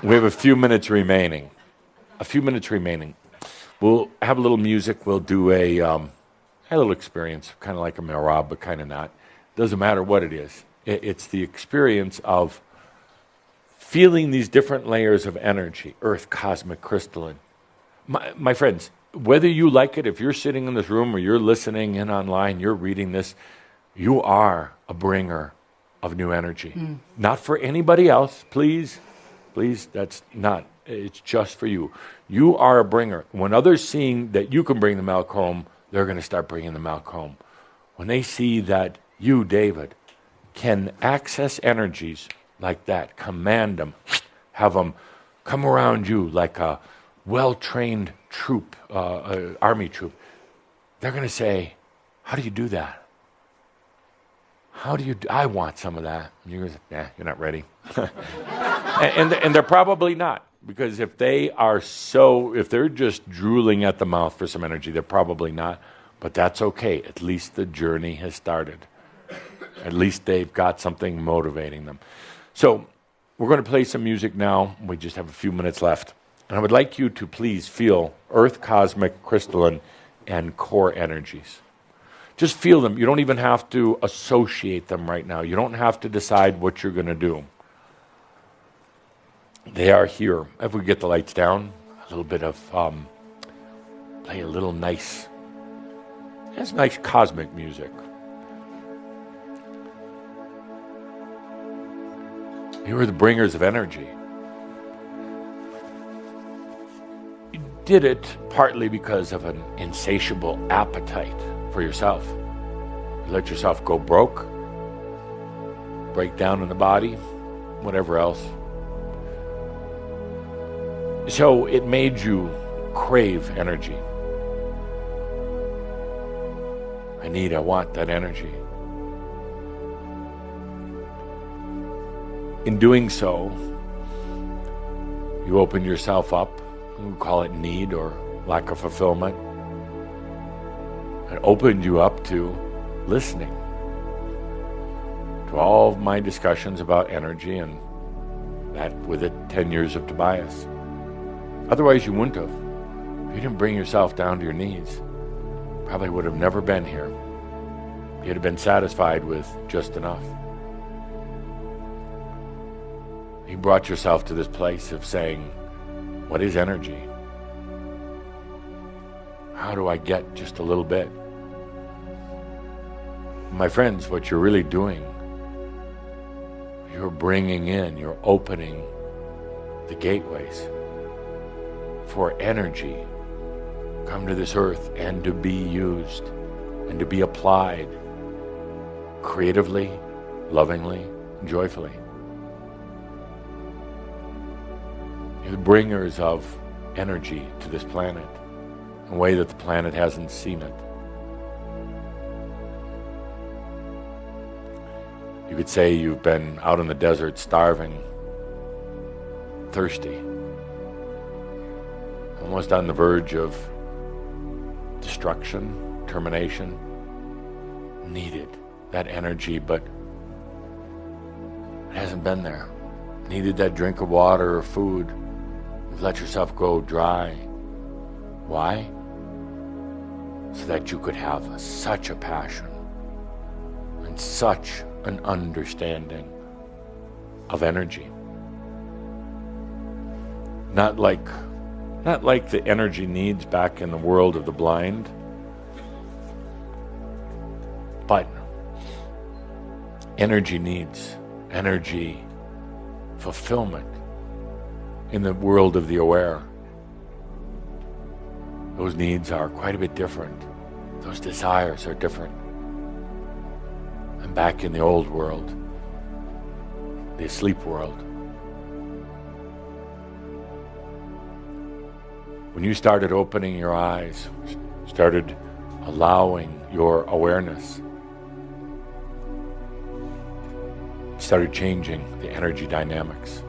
We have a few minutes remaining. We'll have a little music. We'll do a little experience, kind of like a mihrab, but kind of not. Doesn't matter what it is. It's the experience of feeling these different layers of energy, earth, cosmic, crystalline. My friends, whether you like it, if you're sitting in this room or you're listening in online, you're reading this, you are a bringer of new energy. Not for anybody else, please, that's not. It's just for you. You are a bringer. When others seeing that you can bring the milk home, they're going to start bringing the milk home. When they see that you, David, can access energies like that, command them, have them come around you like a well-trained troop, army troop, they're going to say, how do you do that? I want some of that. And you're going to say, nah, you're not ready. and they're probably not. Because if they're just drooling at the mouth for some energy, they're probably not. But that's okay. At least the journey has started. At least they've got something motivating them. So we're going to play some music now. We just have a few minutes left. And I would like you to please feel earth, cosmic, crystalline, and core energies. Just feel them. You don't even have to associate them right now. You don't have to decide what you're going to do. They are here. If we get the lights down, a little bit of, play a little nice, that's nice cosmic music. You are the bringers of energy. You did it partly because of an insatiable appetite for yourself. You let yourself go broke, break down in the body, whatever else. So it made you crave energy. I want that energy. In doing so, you opened yourself up. We call it need or lack of fulfillment. It opened you up to listening to all of my discussions about energy and that with it 10 years of Tobias. Otherwise, you wouldn't have. If you didn't bring yourself down to your knees, probably would have never been here. You'd have been satisfied with just enough. You brought yourself to this place of saying, what is energy? How do I get just a little bit? My friends, what you're really doing, you're bringing in, you're opening the gateways for energy come to this earth and to be used and to be applied creatively, lovingly, joyfully. You're the bringers of energy to this planet in a way that the planet hasn't seen it. You could say you've been out in the desert starving, thirsty, almost on the verge of destruction, termination, needed that energy, but it hasn't been there. Needed that drink of water or food. You've let yourself go dry. Why? So that you could have such a passion and such an understanding of energy. Not like the energy needs back in the world of the blind, but energy needs, energy fulfillment in the world of the aware. Those needs are quite a bit different. Those desires are different. And back in the old world, the asleep world, when you started opening your eyes, started allowing your awareness, started changing the energy dynamics.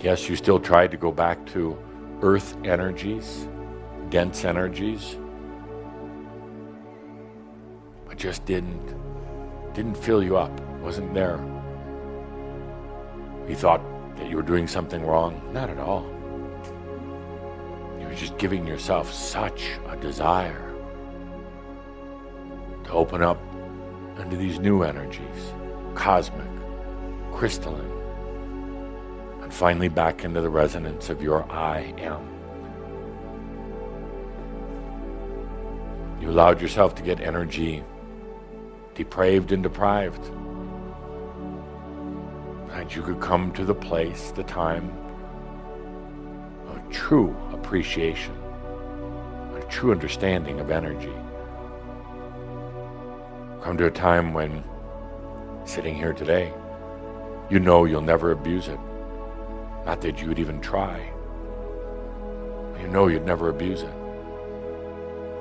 Yes, you still tried to go back to earth energies, dense energies, but just didn't fill you up, wasn't there. You thought that you were doing something wrong. Not at all. You were just giving yourself such a desire to open up into these new energies, cosmic, crystalline, and finally back into the resonance of your I am. You allowed yourself to get energy depraved and deprived. And you could come to the place, the time of true appreciation, a true understanding of energy. Come to a time when, sitting here today, you know you'll never abuse it. Not that you would even try. You know you'd never abuse it.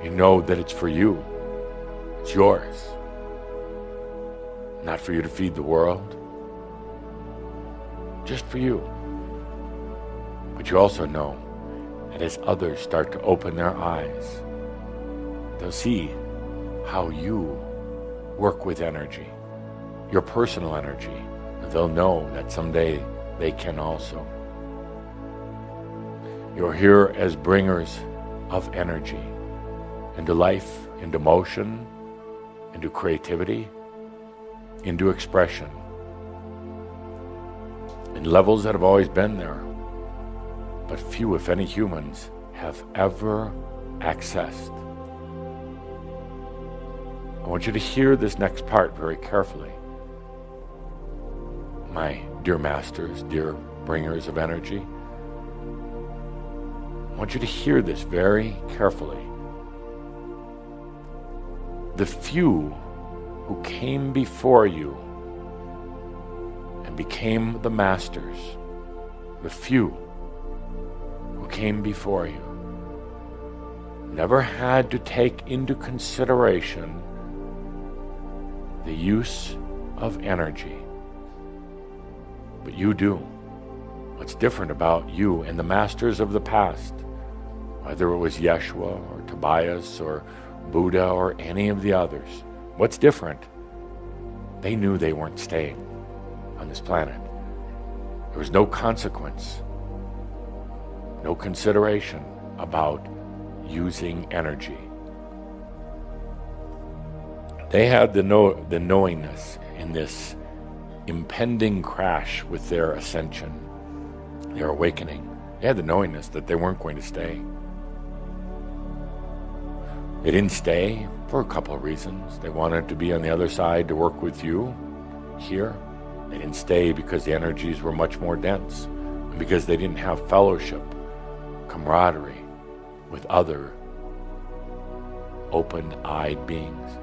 You know that it's for you. It's yours. Not for you to feed the world. Just for you. But you also know that as others start to open their eyes, they'll see how you work with energy, your personal energy. They'll know that someday they can also. You're here as bringers of energy into life, into motion, into creativity, into expression, in levels that have always been there, but few, if any, humans have ever accessed. I want you to hear this next part very carefully. My dear masters, dear bringers of energy, I want you to hear this very carefully. The few who came before you and became the masters, the few who came before you, never had to take into consideration the use of energy. But you do. What's different about you and the masters of the past, whether it was Yeshua or Tobias or Buddha or any of the others, what's different? They knew they weren't staying on this planet. There was no consequence, no consideration about using energy. They had the knowingness in this impending crash with their ascension, their awakening. They had the knowingness that they weren't going to stay. They didn't stay for a couple of reasons. They wanted to be on the other side to work with you here. They didn't stay because the energies were much more dense, and because they didn't have fellowship, camaraderie with other open-eyed beings.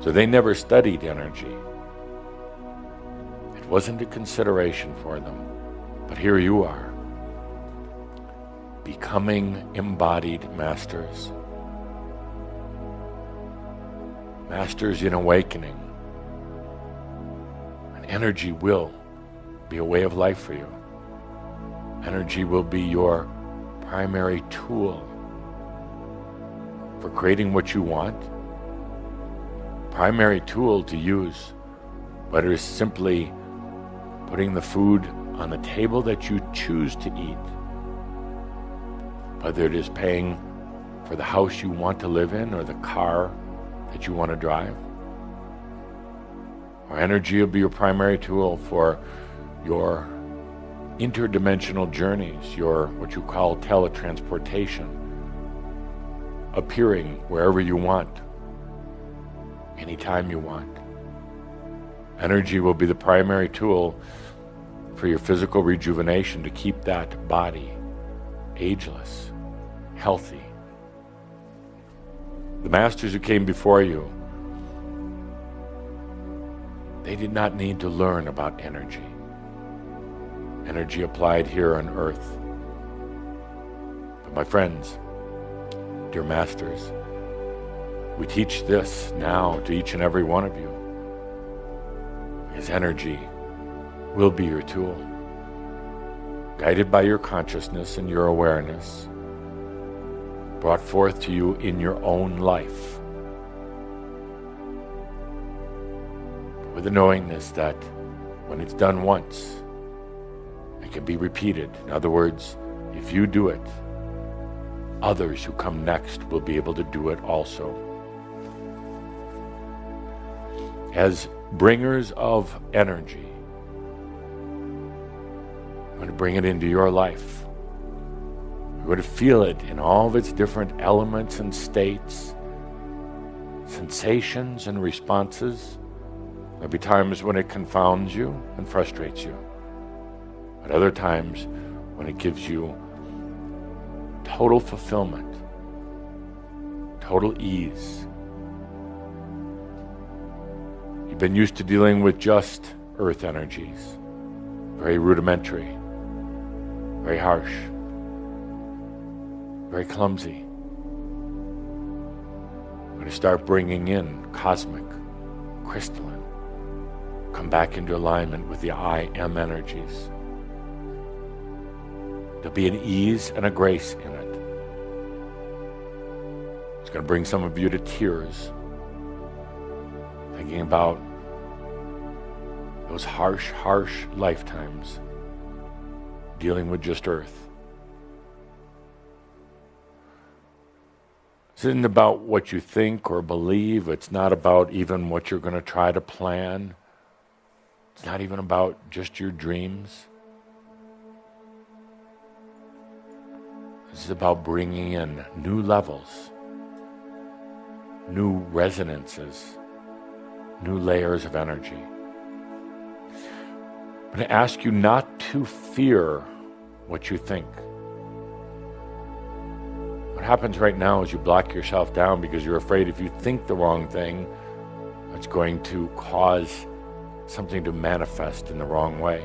So they never studied energy. It wasn't a consideration for them. But here you are, becoming embodied masters. Masters in awakening. And energy will be a way of life for you. Energy will be your primary tool for creating what you want. Primary tool to use, whether it's simply putting the food on the table that you choose to eat, whether it is paying for the house you want to live in or the car that you want to drive. Or energy will be your primary tool for your interdimensional journeys, your what you call teletransportation, appearing wherever you want, anytime you want. Energy will be the primary tool for your physical rejuvenation to keep that body ageless, healthy. The masters who came before you, they did not need to learn about energy. Energy applied here on earth. But my friends, dear masters, we teach this now to each and every one of you. His energy will be your tool, guided by your consciousness and your awareness, brought forth to you in your own life, with the knowingness that when it's done once, It can be repeated. In other words, if you do it, others who come next will be able to do it also. As bringers of energy, you're going to bring it into your life. You're going to feel it in all of its different elements and states, sensations and responses. There'll be times when it confounds you and frustrates you. At other times when it gives you total fulfillment, total ease. You've been used to dealing with just earth energies, very rudimentary, very harsh, very clumsy. We're going to start bringing in cosmic, crystalline, come back into alignment with the I am energies. There'll be an ease and a grace in it. It's going to bring some of you to tears, thinking about those harsh lifetimes dealing with just earth. This isn't about what you think or believe. It's not about even what you're going to try to plan. It's not even about just your dreams. This is about bringing in new levels, new resonances, new layers of energy. I'm going to ask you not to fear what you think. What happens right now is you block yourself down because you're afraid if you think the wrong thing, it's going to cause something to manifest in the wrong way.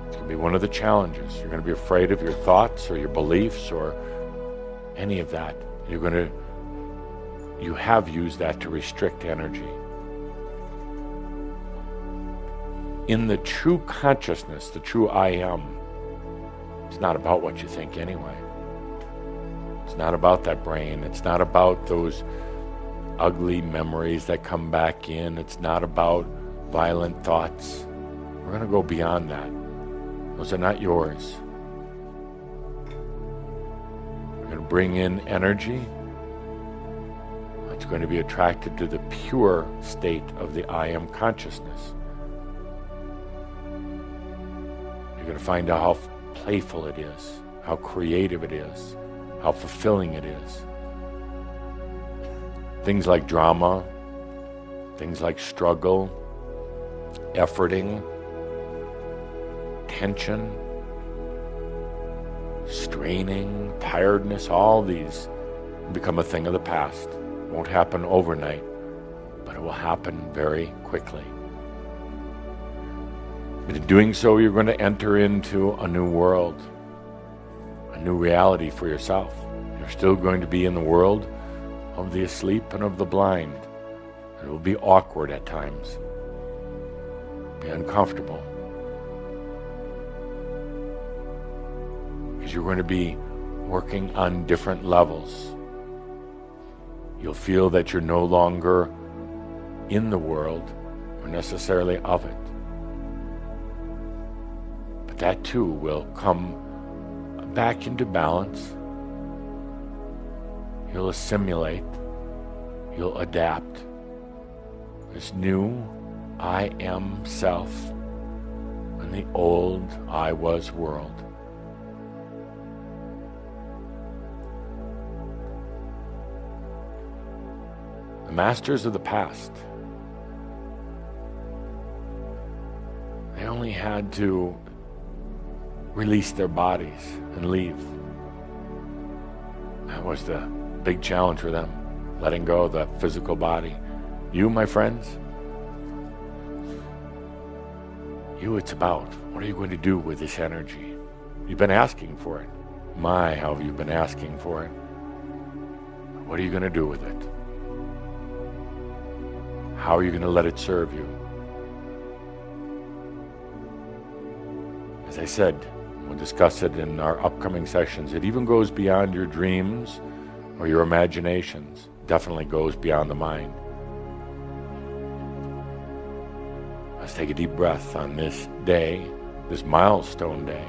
It's going to be one of the challenges. You're going to be afraid of your thoughts or your beliefs or any of that. You have used that to restrict energy. In the true consciousness, the true I am, it's not about what you think anyway. It's not about that brain. It's not about those ugly memories that come back in. It's not about violent thoughts. We're going to go beyond that. Those are not yours. We're going to bring in energy that's going to be attracted to the pure state of the I am consciousness. You're going to find out how playful it is, how creative it is, how fulfilling it is. Things like drama, things like struggle, efforting, tension, straining, tiredness, all these become a thing of the past. It won't happen overnight, but it will happen very quickly. But in doing so, you're going to enter into a new world, a new reality for yourself. You're still going to be in the world of the asleep and of the blind. It will be awkward at times, be uncomfortable, because you're going to be working on different levels. You'll feel that you're no longer in the world or necessarily of it. But that too will come back into balance. You'll assimilate, you'll adapt. This new I am self in the old I was world. The masters of the past, they only had to release their bodies and leave. That was the big challenge for them, letting go of the physical body. You, my friends, you, it's about what are you going to do with this energy? You've been asking for it. My, how have you been asking for it? What are you going to do with it? How are you going to let it serve you? As I said, we'll discuss it in our upcoming sessions. It even goes beyond your dreams or your imaginations. Definitely goes beyond the mind. Let's take a deep breath on this day this milestone day.